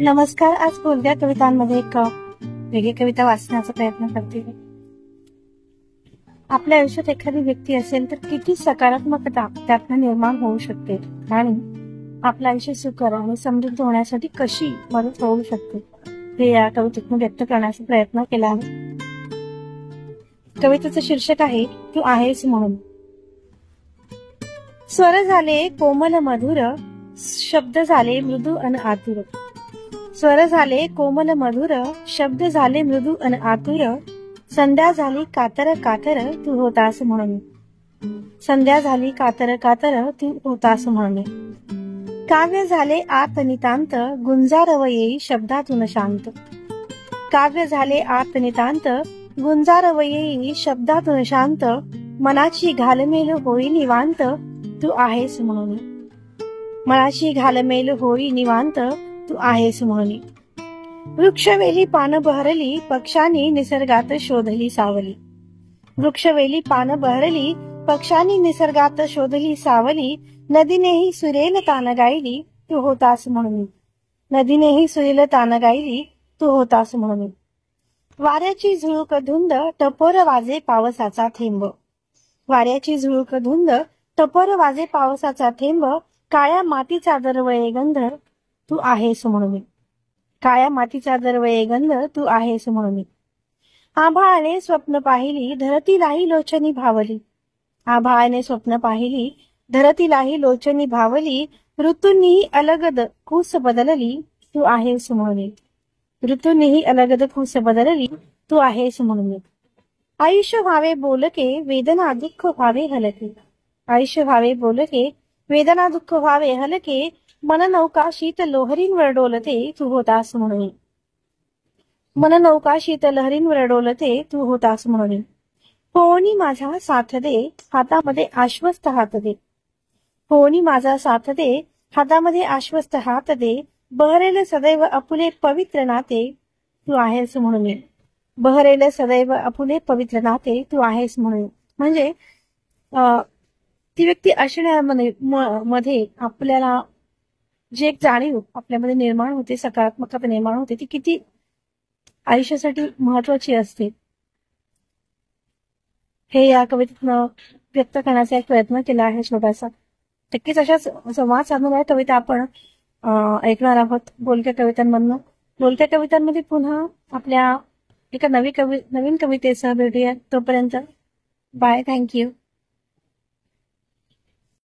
नमस्कार. आज बोलक्या कवितांमध्ये एक वेगळी कविता वाचण्याचा प्रयत्न करते. आपल्या आयुष्यात एखादी व्यक्ती असेल तर किती सकारात्मकता त्यातनं निर्माण होऊ शकते आणि आपलं आयुष्य सुखकर आणि समृद्ध होण्यासाठी कशी मदत होऊ शकते हे या कवितेतून व्यक्त करण्याचा प्रयत्न केला आहे. कवितेचं शीर्षक आहे तू आहेस म्हणून. स्वर झाले कोमल मधुर, शब्द झाले मृदू अन आतुर. स्वर झाले कोमल मधुर, शब्द झाले मृदू अन आतुर. संध्या झाली कातर कातर, तू होतास म्हणून. संध्या झाली कातर कातर, तू होतास म्हणून. काव्य झाले आत नितांत, गुंजारव येई शब्दातून शांत. काव्य झाले आत नितांत, गुंजारव येई शब्दातून शांत. मनाची घालमेल होई निवांत, तू आहेस म्हणून. मनाची घालमेल होई निवांत, तू आहेस म्हणून. वृक्षवेली पान बहरली, पक्षांनी निसर्गात शोधली सावली. वृक्षवेली पान बहरली, पक्षांनी निसर्गात शोधली सावली. नदीनेही सुरेल तान गायली, तू होतास म्हणून. नदीनेही सुरेल तान गायली, तू होतास म्हणून. वाऱ्याची झुळूक धुंद, टपोर वाजे पावसाचा थेंब. वाऱ्याची झुळूक धुंद, टपोर वाजे पावसाचा थेंब. काळ्या मातीचा दरवळे गंध, तू आहेस म्हणून. काळ्या मातीचा दरवळे गंध, तू आहेस म्हणून. आभाळाने स्वप्न पाहिली, धरतीलाही लोचनी भावली. आभाळाने स्वप्न पाहिली, धरतीलाही लोचनी भावली. ऋतूंनीही अलगद कूस बदलली, तू आहेस म्हणून. ऋतूंनीही अलगद कूस बदलली, तू आहेस म्हणून. आयुष्य व्हावे बोलके, वेदना दुःख व्हावे हलके. आयुष्य व्हावे बोलके, वेदना दुःख व्हावे हलके. मननौका शीत लोहरींवर डोलते, तू होतास म्हणून. मननौका शीत लहरींवर डोलते, तू होतास म्हणून. होनी माझा साथ दे, हातामध्ये आश्वस्त हात दे. होनी माझा साथ दे, हातामध्ये आश्वस्त हात दे. बहरेल सदैव अपुले पवित्र नाते, तू आहेस म्हणून. बहरेल सदैव अपुले पवित्र नाते, तू आहेस म्हणून. म्हणजे ती व्यक्ती असण्यामध्ये आपल्याला जी एक जाणीव आपल्यामध्ये निर्माण होते, सकारात्मकता निर्माण होते, ती किती आयुष्यासाठी महत्वाची असते हे या कवितेतनं व्यक्त करण्याचा एक प्रयत्न केला आहे छोटासा. नक्कीच अशाच संवाद साधणाऱ्या कविता आपण ऐकणार आहोत बोलक्या कवितांमधनं. बोलक्या कवितांमध्ये पुन्हा आपल्या एका नवीन कवितेसह भेटूया. तोपर्यंत बाय. थँक्यू.